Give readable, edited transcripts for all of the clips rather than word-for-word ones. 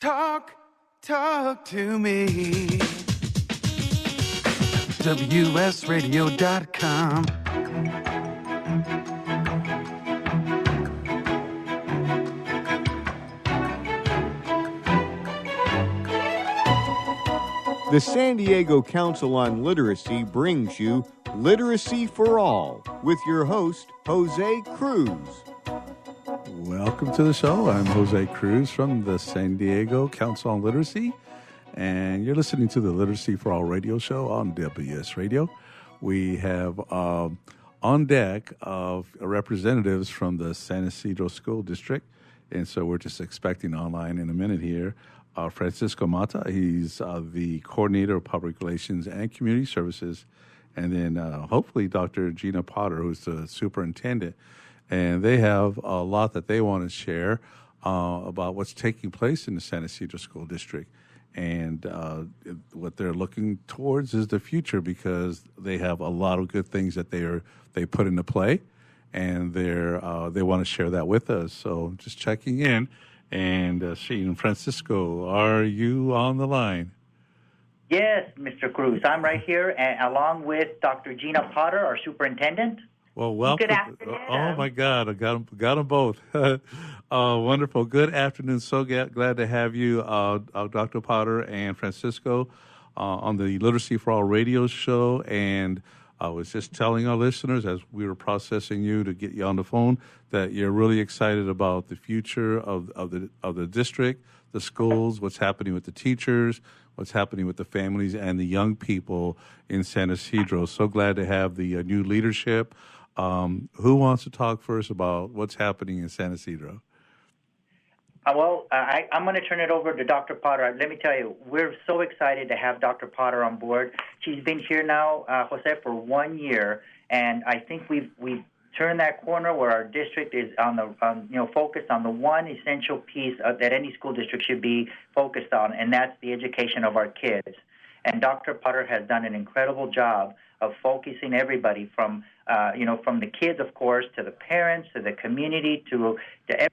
Talk to me. WSRadio.com. The San Diego Council on Literacy brings you Literacy for All with your host, Jose Cruz. Welcome to the show. I'm Jose Cruz from the San Diego Council on Literacy, and you're listening to the Literacy for All radio show on WS Radio. We have on deck representatives from the San Ysidro School District, and so we're just expecting online in a minute here Francisco Mata. He's the coordinator of public relations and community services, and then hopefully Dr. Gina Potter, who's the superintendent. And they have a lot that they want to share about what's taking place in the San Ysidro School District. And what they're looking towards is the future, because they have a lot of good things that they put into play, and they want to share that with us. So just checking in and seeing Francisco, are you on the line? Yes, Mr. Cruz. I'm right here, along with Dr. Gina Potter, our superintendent. Well, welcome. Good afternoon. Oh, my God. I got them both. Wonderful. Good afternoon. So glad to have you, Dr. Potter and Francisco, on the Literacy for All radio show. And I was just telling our listeners, as we were processing you to get you on the phone, that you're really excited about the future of the district, the schools, what's happening with the teachers, what's happening with the families and the young people in San Ysidro. So glad to have the new leadership. Who wants to talk first about what's happening in San Ysidro? I'm going to turn it over to Dr. Potter. Let me tell you, we're so excited to have Dr. Potter on board. She's been here now, Jose, for 1 year, and I think we've turned that corner where our district is focused on the one essential piece that any school district should be focused on, and that's the education of our kids. And Dr. Potter has done an incredible job of focusing everybody from the kids, of course, to the parents, to the community, to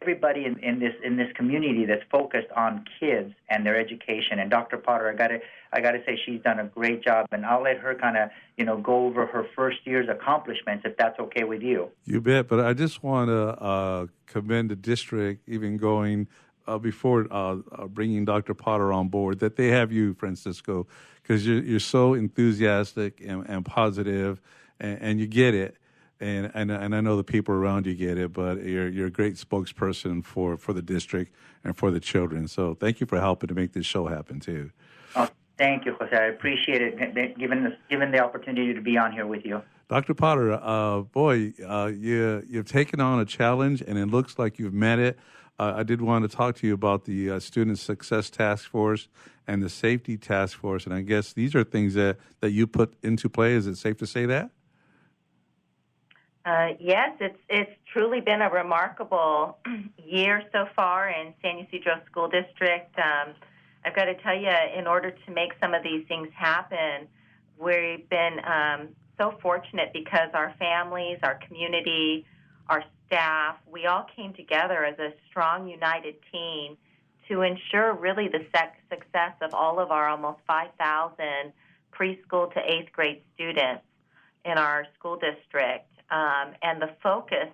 everybody in this community that's focused on kids and their education. And Dr. Potter, I gotta say, she's done a great job, and I'll let her kind of go over her first year's accomplishments, if that's okay with you. You bet. But I just want to commend the district, even going before bringing Dr. Potter on board, that they have you, Francisco, because you're so enthusiastic and positive, and you get it, and I know the people around you get it, but you're a great spokesperson for the district and for the children. So thank you for helping to make this show happen too. Oh, thank you, Jose. I appreciate it, given the opportunity to be on here with you. Dr. Potter, you've taken on a challenge, and it looks like you've met it. I did want to talk to you about the Student Success Task Force and the Safety Task Force, and I guess these are things that you put into play. Is it safe to say that? Yes, it's truly been a remarkable year so far in San Ysidro School District. I've got to tell you, in order to make some of these things happen, we've been so fortunate because our families, our community, our staff, we all came together as a strong, united team to ensure really the success of all of our almost 5,000 preschool to 8th grade students in our school district. And the focus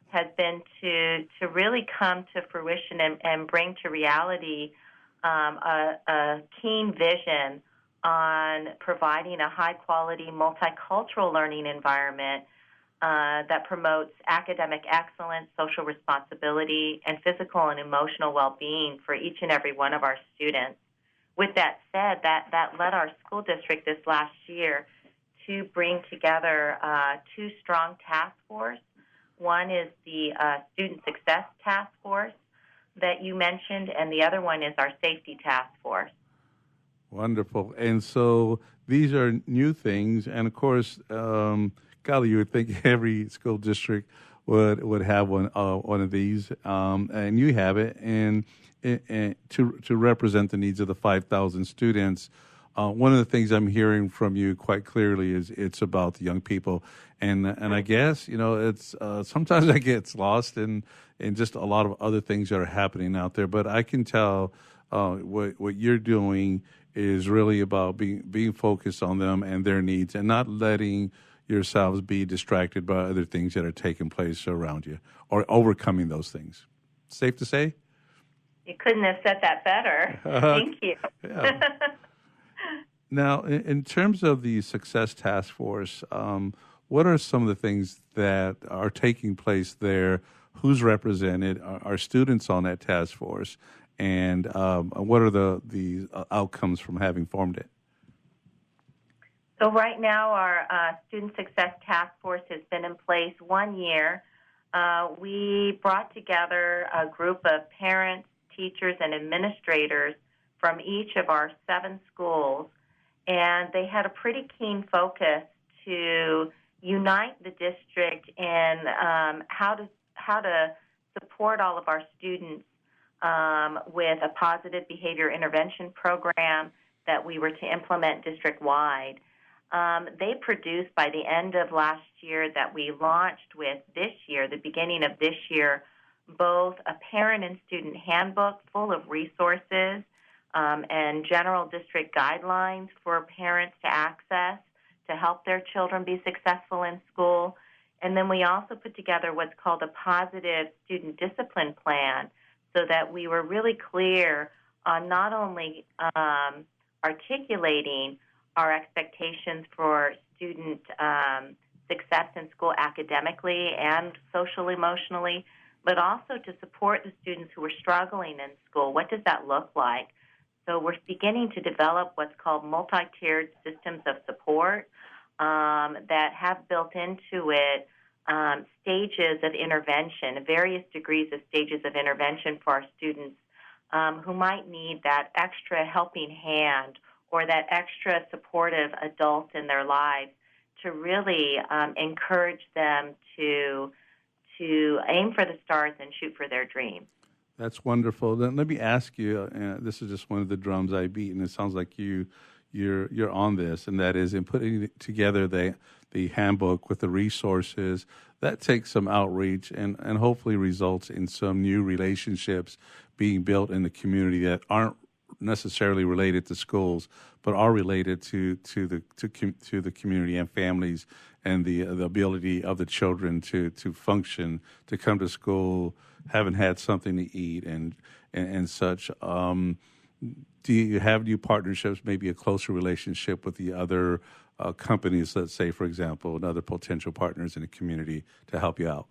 has been to really come to fruition and bring to reality a keen vision on providing a high-quality, multicultural learning environment that promotes academic excellence, social responsibility, and physical and emotional well-being for each and every one of our students. With that said, that led our school district this last year to bring together two strong task forces. One is the Student Success Task Force that you mentioned, and the other one is our Safety Task Force. Wonderful. And so these are new things, and of course, golly, you would think every school district would have one of these, and you have it, and to represent the needs of the 5,000 students. One of the things I'm hearing from you quite clearly is it's about the young people, and I guess it's sometimes that gets lost in just a lot of other things that are happening out there. But I can tell what you're doing is really about being focused on them and their needs, and not letting yourselves be distracted by other things that are taking place around you, or overcoming those things. Safe to say? You couldn't have said that better. Thank you. Yeah. Now, in terms of the Success Task Force, what are some of the things that are taking place there? Who's represented? Are students on that task force? And what are the outcomes from having formed it? So right now, our Student Success Task Force has been in place 1 year. We brought together a group of parents, teachers, and administrators from each of our 7 schools, and they had a pretty keen focus to unite the district in how to support all of our students with a positive behavior intervention program that we were to implement district-wide. They produced, by the end of last year that we launched with this year, the beginning of this year, both a parent and student handbook full of resources and general district guidelines for parents to access to help their children be successful in school. And then we also put together what's called a positive student discipline plan, so that we were really clear on not only articulating our expectations for student success in school academically and social emotionally, but also to support the students who are struggling in school. What does that look like? So we're beginning to develop what's called multi-tiered systems of support that have built into it stages of intervention, various degrees of stages of intervention for our students who might need that extra helping hand or that extra supportive adult in their lives to really encourage them to aim for the stars and shoot for their dreams. That's wonderful. Then let me ask you. This is just one of the drums I beat, and it sounds like you're on this, and that is in putting together the handbook with the resources. That takes some outreach and hopefully results in some new relationships being built in the community that aren't necessarily related to schools, but are related to the community and families, and the ability of the children to function, to come to school, haven't had something to eat and such. Do you have new partnerships, maybe a closer relationship with the other companies, let's say, for example, and other potential partners in the community to help you out?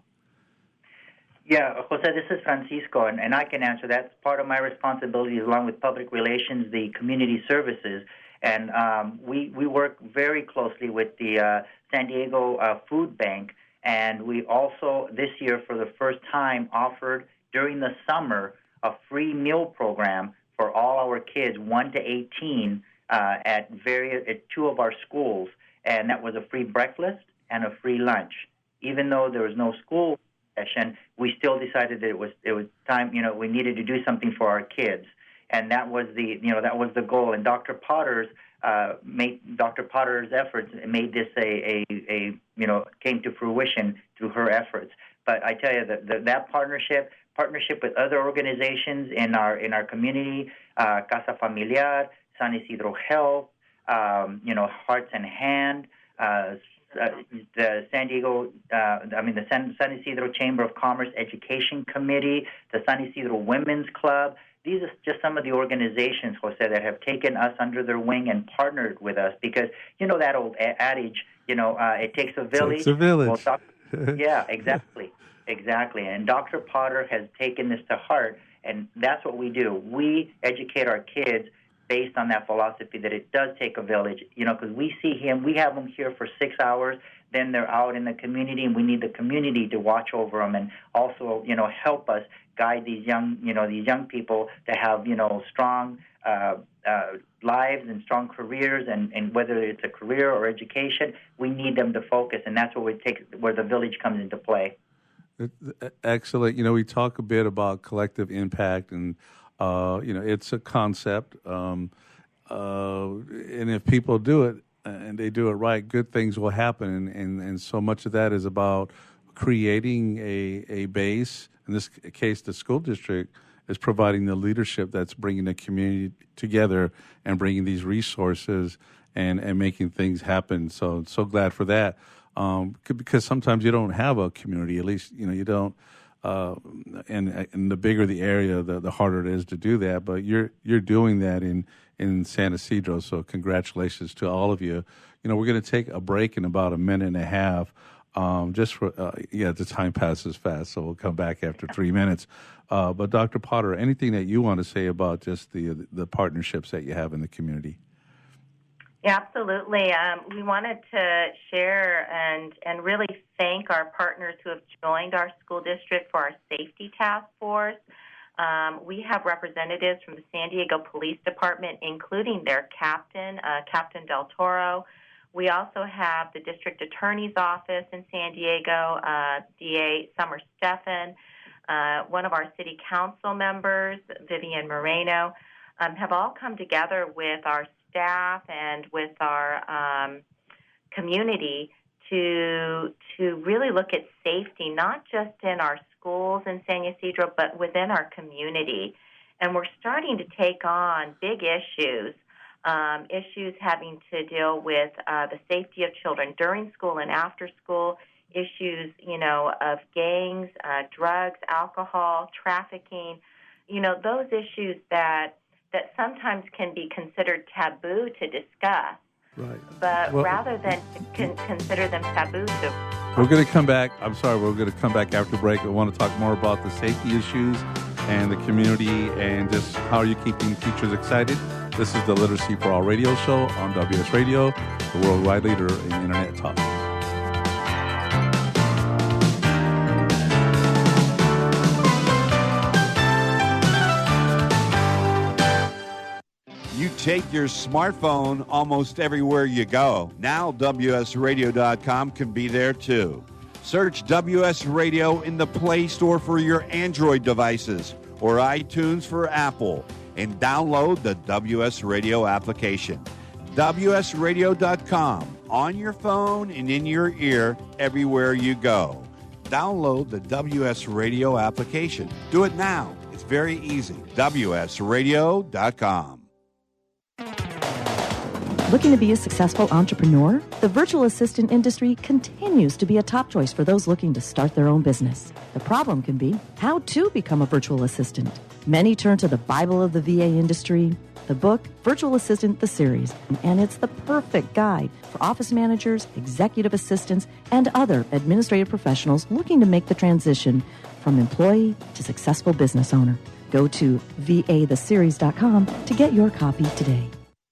Yeah, Jose, this is Francisco, and I can answer. That's part of my responsibilities, along with public relations, the community services. And we work very closely with the San Diego Food Bank, and we also, this year, for the first time, offered during the summer a free meal program for all our kids, 1 to 18, at 2 of our schools, and that was a free breakfast and a free lunch. Even though there was no school session, we still decided that it was time. We needed to do something for our kids, and that was the goal. And Dr. Potter's efforts made this came to fruition through her efforts. But I tell you that partnership with other organizations in our community, Casa Familiar, San Ysidro Health, Hearts and Hand, the San Diego, the San Ysidro Chamber of Commerce Education Committee, the San Ysidro Women's Club. These are just some of the organizations, Jose, that have taken us under their wing and partnered with us, because that old adage, it takes a village. It takes a village. Well, yeah, exactly. Exactly. And Dr. Potter has taken this to heart, and that's what we do. We educate our kids based on that philosophy that it does take a village, because we have them here for 6 hours, then they're out in the community, and we need the community to watch over them and also, help us guide these young people to have, strong lives and strong careers, and whether it's a career or education, we need them to focus, and that's where the village comes into play. Excellent. We talk a bit about collective impact, and it's a concept, and if people do it and they do it right, good things will happen. And so much of that is about creating a base, in this case, the school district, is providing the leadership that's bringing the community together and bringing these resources and making things happen. So glad for that. Because sometimes you don't have a community, at least, you don't. And the bigger the area, the harder it is to do that. But you're doing that in San Ysidro. So congratulations to all of you. We're going to take a break in about a minute and a half. Just for the time passes fast, so we'll come back after 3 minutes. But Dr. Potter, anything that you want to say about just the partnerships that you have in the community? Yeah, absolutely. We wanted to share and really thank our partners who have joined our school district for our safety task force. We have representatives from the San Diego Police Department, including their captain, Captain Del Toro. We also have the District Attorney's Office in San Diego, DA Summer Steffen, one of our City Council members, Vivian Moreno, have all come together with our staff and with our community to really look at safety, not just in our schools in San Ysidro, but within our community. And we're starting to take on big issues having to deal with the safety of children during school and after school, issues, of gangs, drugs, alcohol, trafficking, those issues that sometimes can be considered taboo to discuss. Right. But rather than consider them taboo to... We're going to come back. I'm sorry, we're going to come back after break. I want to talk more about the safety issues and the community and just how are you keeping teachers excited. This is the Literacy for All radio show on WS Radio, the worldwide leader in Internet talk. You take your smartphone almost everywhere you go. Now WSRadio.com can be there too. Search WS Radio in the Play Store for your Android devices or iTunes for Apple and download the WS Radio application. WSRadio.com on your phone and in your ear everywhere you go. Download the WS Radio application. Do it now. It's very easy. WSRadio.com. Looking to be a successful entrepreneur? The virtual assistant industry continues to be a top choice for those looking to start their own business. The problem can be how to become a virtual assistant. Many turn to the Bible of the VA industry, the book Virtual Assistant, the series, and it's the perfect guide for office managers, executive assistants, and other administrative professionals looking to make the transition from employee to successful business owner. Go to vatheseries.com to get your copy today.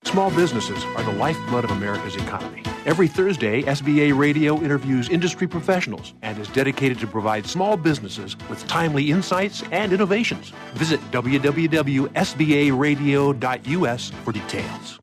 Small businesses are the lifeblood of America's economy. Every Thursday, SBA Radio interviews industry professionals and is dedicated to provide small businesses with timely insights and innovations. Visit www.sbaradio.us for details.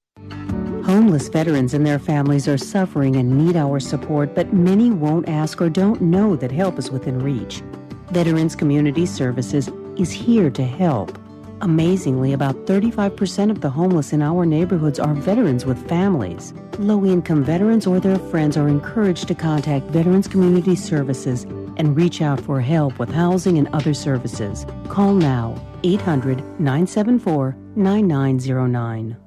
Homeless veterans and their families are suffering and need our support, but many won't ask or don't know that help is within reach. Veterans Community Services is here to help. Amazingly, about 35% of the homeless in our neighborhoods are veterans with families. Low-income veterans or their friends are encouraged to contact Veterans Community Services and reach out for help with housing and other services. Call now, 800-974-9909.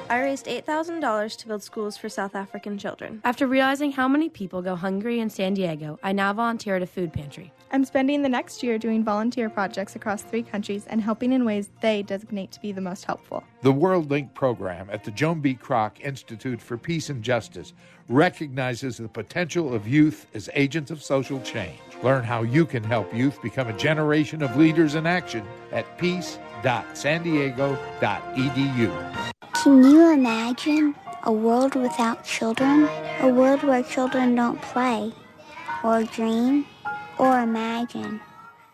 I raised $8,000 to build schools for South African children. After realizing how many people go hungry in San Diego, I now volunteer at a food pantry. I'm spending the next year doing volunteer projects across 3 countries and helping in ways they designate to be the most helpful. The World Link program at the Joan B. Kroc Institute for Peace and Justice recognizes the potential of youth as agents of social change. Learn how you can help youth become a generation of leaders in action at peace.sandiego.edu. Can you imagine a world without children? A world where children don't play, or dream, or imagine.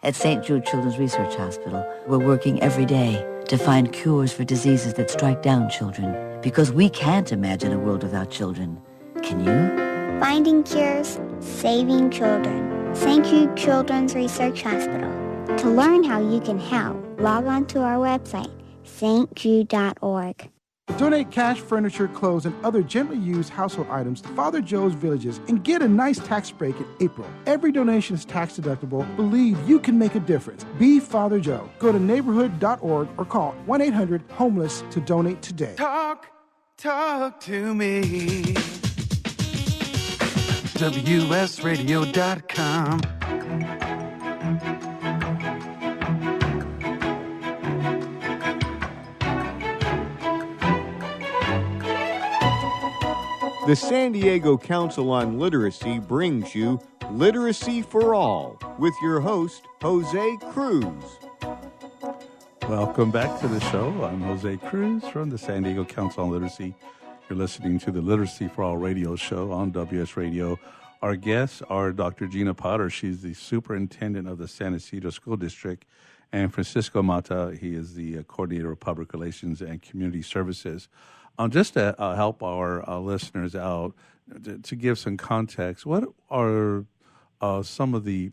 At St. Jude Children's Research Hospital, we're working every day to find cures for diseases that strike down children. Because we can't imagine a world without children. Can you? Finding cures, saving children. St. Jude Children's Research Hospital. To learn how you can help, log on to our website, stjude.org. Donate cash, furniture, clothes, and other gently used household items to Father Joe's Villages and get a nice tax break in April. Every donation is tax deductible. Believe you can make a difference. Be Father Joe. Go to neighborhood.org or call 1-800-HOMELESS to donate today. Talk to me. WSRadio.com. The San Diego Council on Literacy brings you Literacy for All with your host, Jose Cruz. Welcome back to the show. I'm Jose Cruz from the San Diego Council on Literacy. You're listening to the Literacy for All radio show on WS Radio. Our guests are Dr. Gina Potter. She's the superintendent of the San Ysidro School District, and Francisco Mata. He is the coordinator of public relations and community services. Just to help our listeners out, to give some context, what are some of the,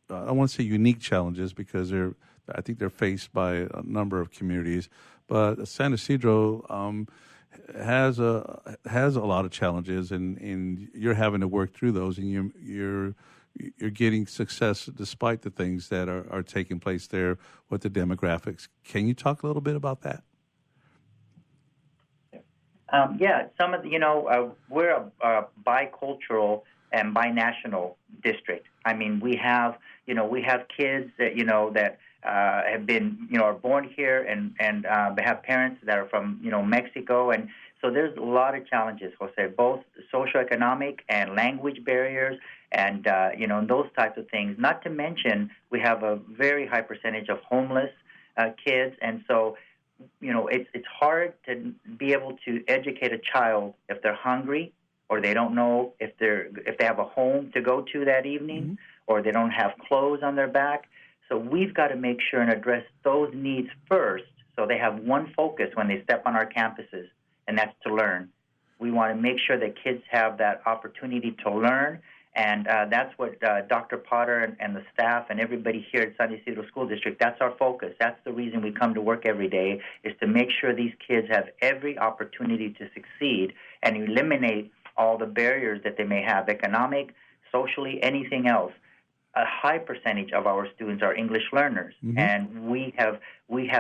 I want to say unique challenges, because I think they're faced by a number of communities, but San Ysidro has a lot of challenges, and you're having to work through those, and you're getting success despite the things that are taking place there with the demographics. Can you talk a little bit about that? Some of the, we're a bicultural and binational district. I mean, we have kids that, that have been, are born here and have parents that are from, Mexico. And so there's a lot of challenges, Jose, both socioeconomic and language barriers and, those types of things. Not to mention, we have a very high percentage of homeless kids. And so, it's hard to be able to educate a child if they're hungry, or they don't know if they have a home to go to that evening, or they don't have clothes on their back. So we've got to make sure and address those needs first, so they have one focus when they step on our campuses, and that's to learn. We want to make sure that kids have that opportunity to learn. And that's what Dr. Potter and the staff and everybody here at San Ysidro School District, that's our focus. That's the reason we come to work every day, is to make sure these kids have every opportunity to succeed and eliminate all the barriers that they may have, economic, socially, anything else. A high percentage of our students are English learners, and we have made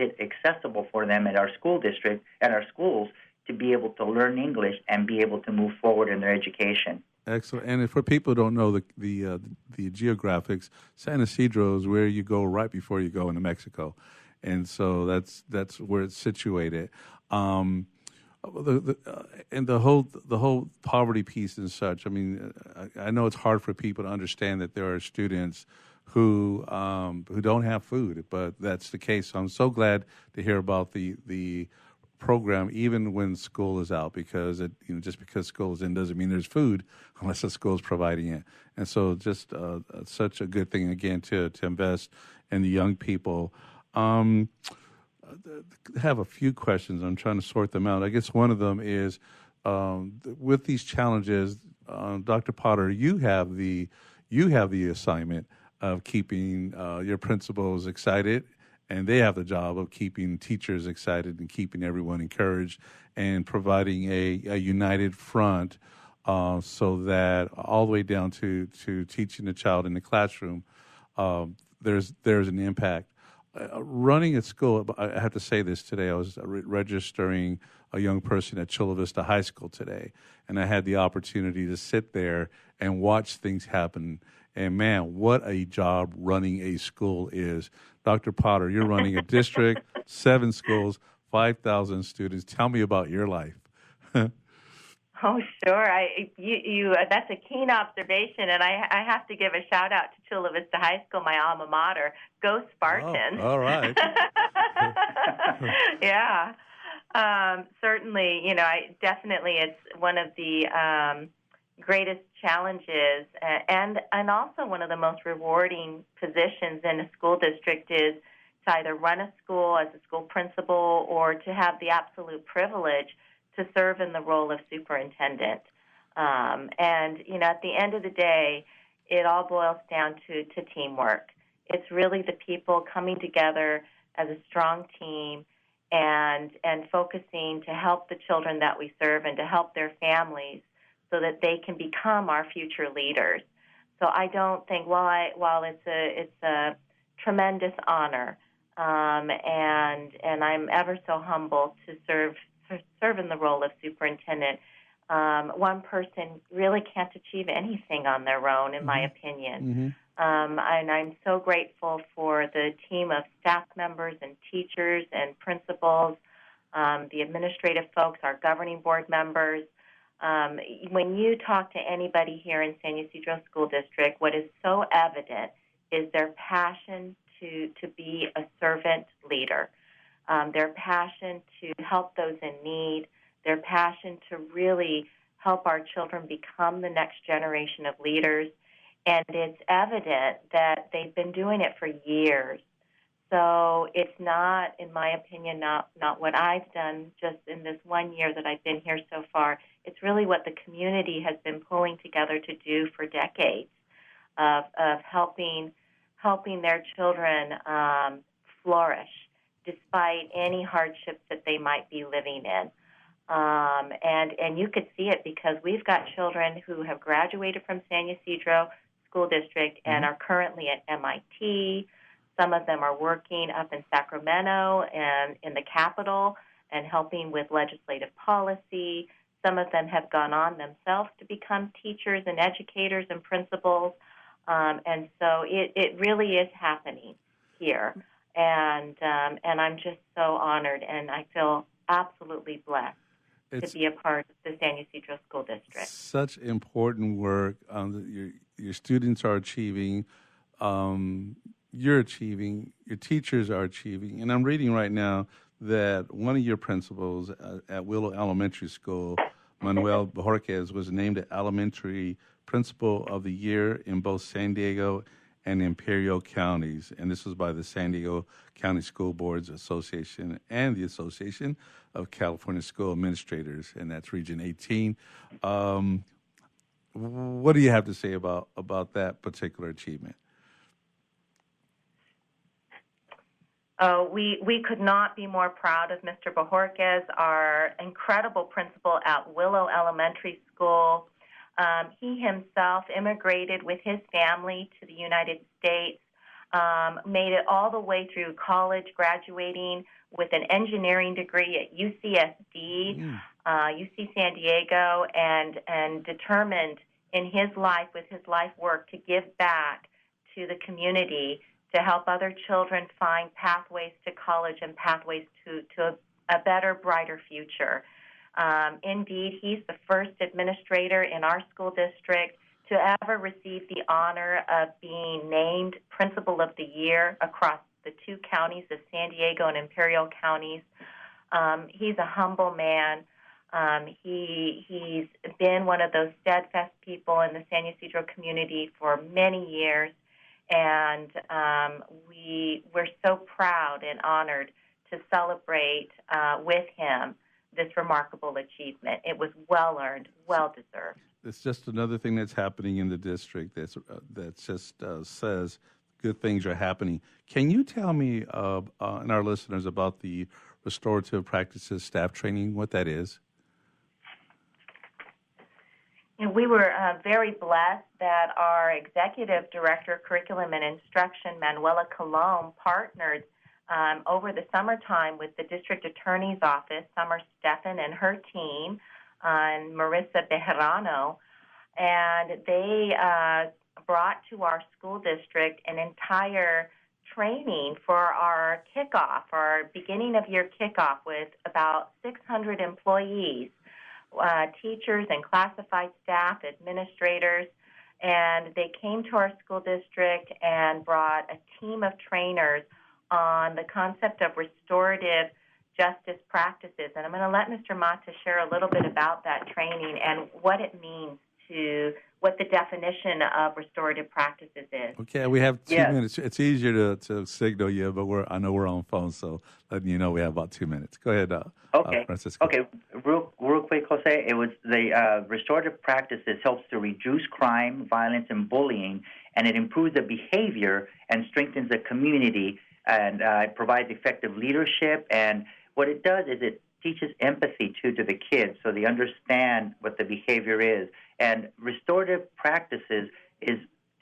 it accessible for them at our school district, at our schools, to be able to learn English and be able to move forward in their education. Excellent. And for people who don't know the geographics, San Ysidro is where you go right before you go into Mexico, and so that's where it's situated. And the whole poverty piece and such. I mean, I know it's hard for people to understand that there are students who don't have food, but that's the case. So I'm so glad to hear about the program even when school is out, because just because school is in doesn't mean there's food unless the school is providing it. And so just such a good thing, again, to invest in the young people. I have a few questions. I'm trying to sort them out. I guess one of them is, with these challenges, Dr. Potter, you have the assignment of keeping your principals excited, and they have the job of keeping teachers excited and keeping everyone encouraged and providing a united front, so that all the way down to teaching the child in the classroom, there's an impact. Running at school, I have to say this today, I was registering a young person at Chula Vista High School today, and I had the opportunity to sit there and watch things happen. And man, what a job running a school is. Dr. Potter, you're running a district, 7 schools, 5,000 students. Tell me about your life. Oh, sure. That's a keen observation, and I have to give a shout out to Chula Vista High School, my alma mater. Go Spartans! Oh, all right. Yeah, certainly. Definitely, it's one of the greatest challenges, and also one of the most rewarding positions in a school district is to either run a school as a school principal or to have the absolute privilege to serve in the role of superintendent. And, at the end of the day, it all boils down to teamwork. It's really the people coming together as a strong team and focusing to help the children that we serve and to help their families so that they can become our future leaders. So I don't think, while it's a tremendous honor, and I'm ever so humble to serve in the role of superintendent. One person really can't achieve anything on their own, in my opinion. And I'm so grateful for the team of staff members and teachers and principals, the administrative folks, our governing board members. When you talk to anybody here in San Ysidro School District, what is so evident is their passion to be a servant leader, their passion to help those in need, their passion to really help our children become the next generation of leaders. And it's evident that they've been doing it for years. So it's not, in my opinion, not what I've done just in this 1 year that I've been here so far. It's really what the community has been pulling together to do for decades of helping their children flourish despite any hardships that they might be living in. And you could see it because we've got children who have graduated from San Ysidro School District and are currently at MIT. Some of them are working up in Sacramento and in the Capitol and helping with legislative policy. Some of them have gone on themselves to become teachers and educators and principals. And so it really is happening here. And I'm just so honored, and I feel absolutely blessed to be a part of the San Ysidro School District. Such important work. Your students are achieving. You're achieving. Your teachers are achieving. And I'm reading right now that one of your principals at Willow Elementary School, Manuel Bojorquez, was named the Elementary Principal of the Year in both San Diego and Imperial counties. And this was by the San Diego County School Boards Association and the Association of California School Administrators, and that's Region 18. What do you have to say about that particular achievement? We could not be more proud of Mr. Bojorquez, our incredible principal at Willow Elementary School. He himself immigrated with his family to the United States, made it all the way through college, graduating with an engineering degree at UCSD, UC San Diego, and determined in his life, with his life work, to give back to the community to help other children find pathways to college and pathways to a better, brighter future. Indeed, he's the first administrator in our school district to ever receive the honor of being named Principal of the Year across the two counties of San Diego and Imperial counties. He's a humble man. He's been one of those steadfast people in the San Ysidro community for many years, and we're so proud and honored to celebrate with him this remarkable achievement. It was well-earned, well-deserved. It's just another thing that's happening in the district that just says good things are happening. Can you tell me and our listeners about the restorative practices staff training, what that is? And we were very blessed that our Executive Director of Curriculum and Instruction, Manuela Colon, partnered over the summertime with the District Attorney's Office, Summer Steffen and her team, and Marissa Bejarano, and they brought to our school district an entire training for our kickoff, our beginning of year kickoff, with about 600 employees, teachers and classified staff, administrators, and they came to our school district and brought a team of trainers on the concept of restorative justice practices. And I'm going to let Mr. Mata share a little bit about that training and what it means what the definition of restorative practices is. Okay, we have 2 minutes. It's easier to signal you, but I know we're on phone, so letting you know we have about 2 minutes. Go ahead, Francisco. Okay, real quick, Jose. It was the restorative practices helps to reduce crime, violence, and bullying, and it improves the behavior and strengthens the community, and it provides effective leadership. And what it does is it teaches empathy to the kids so they understand what the behavior is. And restorative practices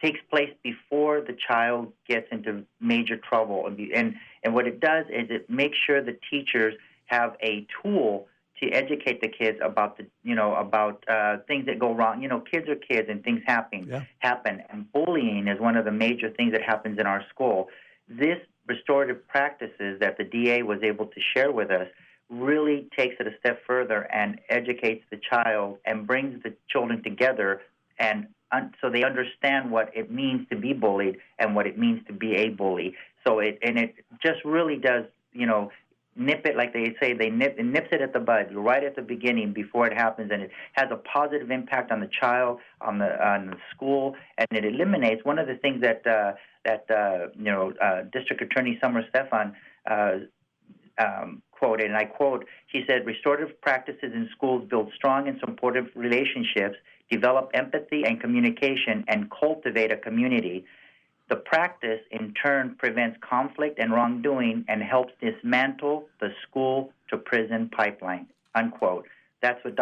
takes place before the child gets into major trouble. And what it does is it makes sure the teachers have a tool to educate the kids about things that go wrong. Kids are kids and things happen. And bullying is one of the major things that happens in our school. This restorative practices that the DA was able to share with us really takes it a step further and educates the child and brings the children together, and so they understand what it means to be bullied and what it means to be a bully. So it just really does, nip it, like they say, it nips it at the bud, right at the beginning before it happens, and it has a positive impact on the child, on the school, and it eliminates one of the things that District Attorney Summer Stefan quoted, and I quote, she said, "Restorative practices in schools build strong and supportive relationships, develop empathy and communication, and cultivate a community. The practice, in turn, prevents conflict and wrongdoing and helps dismantle the school-to-prison pipeline," unquote. That's what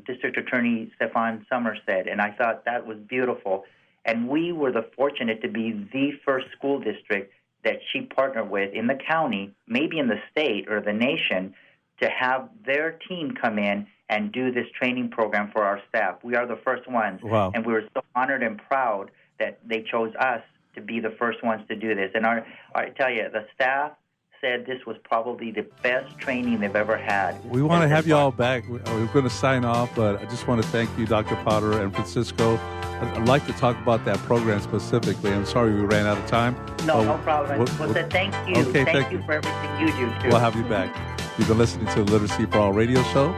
District Attorney Stefan Summers said, and I thought that was beautiful. And we were fortunate to be the first school district that she partnered with in the county, maybe in the state or the nation, to have their team come in and do this training program for our staff. We are the first ones. Wow. And we were so honored and proud that they chose us to be the first ones to do this. And I tell you, the staff said this was probably the best training they've ever had. We want to have you all back. We're going to sign off, but I just want to thank you, Dr. Potter and Francisco. I'd like to talk about that program specifically. I'm sorry we ran out of time. No problem. Well, thank you. Okay, thank you for everything you do, too. We'll have you back. You've been listening to the Literacy for All radio show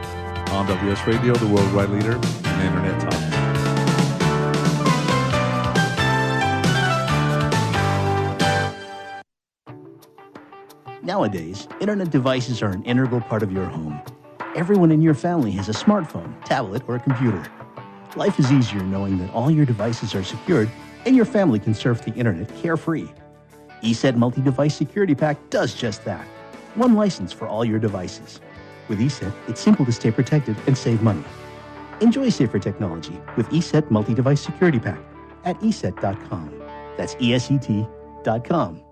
on WS Radio, the worldwide leader in Internet talk. Nowadays, Internet devices are an integral part of your home. Everyone in your family has a smartphone, tablet, or a computer. Life is easier knowing that all your devices are secured and your family can surf the Internet carefree. ESET Multi-Device Security Pack does just that. One license for all your devices. With ESET, it's simple to stay protected and save money. Enjoy safer technology with ESET Multi-Device Security Pack at ESET.com. That's ESET.com.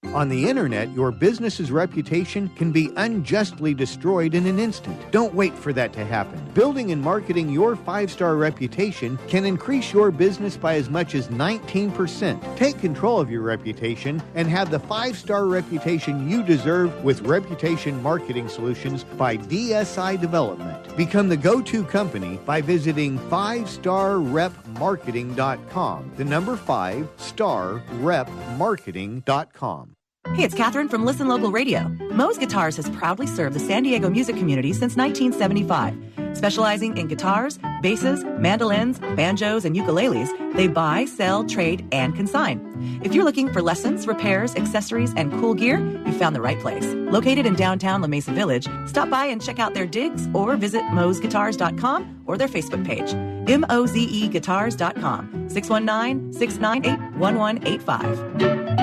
On the internet, your business's reputation can be unjustly destroyed in an instant. Don't wait for that to happen. Building and marketing your 5-star reputation can increase your business by as much as 19%. Take control of your reputation and have the 5-star reputation you deserve with Reputation Marketing Solutions by DSI Development. Become the go-to company by visiting 5starrepmarketing.com. The number 5starrepmarketing.com. Hey, it's Catherine from Listen Local Radio. Moe's Guitars has proudly served the San Diego music community since 1975. Specializing in guitars, basses, mandolins, banjos, and ukuleles, they buy, sell, trade, and consign. If you're looking for lessons, repairs, accessories, and cool gear, you found the right place. Located in downtown La Mesa Village, stop by and check out their digs or visit moesguitars.com or their Facebook page. mozeguitars.com, 619-698-1185.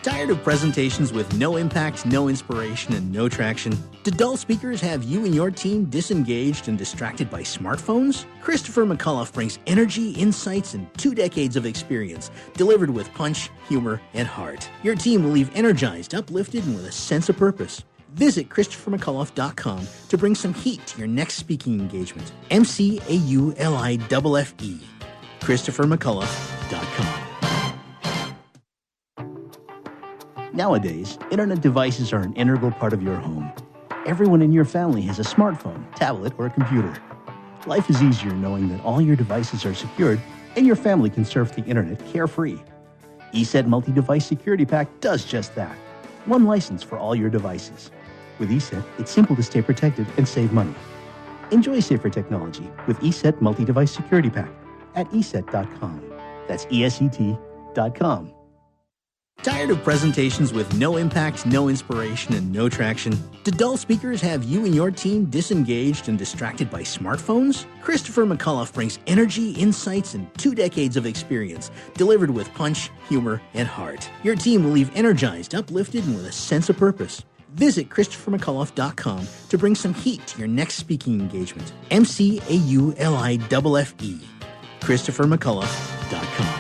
Tired of presentations with no impact, no inspiration, and no traction? Do dull speakers have you and your team disengaged and distracted by smartphones? Christopher McAuliffe brings energy, insights, and 2 decades of experience, delivered with punch, humor, and heart. Your team will leave energized, uplifted, and with a sense of purpose. Visit ChristopherMcAuliffe.com to bring some heat to your next speaking engagement. McAuliffe. ChristopherMcAuliffe.com. Nowadays, Internet devices are an integral part of your home. Everyone in your family has a smartphone, tablet, or a computer. Life is easier knowing that all your devices are secured and your family can surf the Internet carefree. ESET Multi-Device Security Pack does just that. One license for all your devices. With ESET, it's simple to stay protected and save money. Enjoy safer technology with ESET Multi-Device Security Pack at ESET.com. That's ESET.com. Tired of presentations with no impact, no inspiration, and no traction? Do dull speakers have you and your team disengaged and distracted by smartphones? Christopher McAuliffe brings energy, insights, and 2 decades of experience, delivered with punch, humor, and heart. Your team will leave energized, uplifted, and with a sense of purpose. Visit ChristopherMcAuliffe.com to bring some heat to your next speaking engagement. McAuliffe. ChristopherMcAuliffe.com.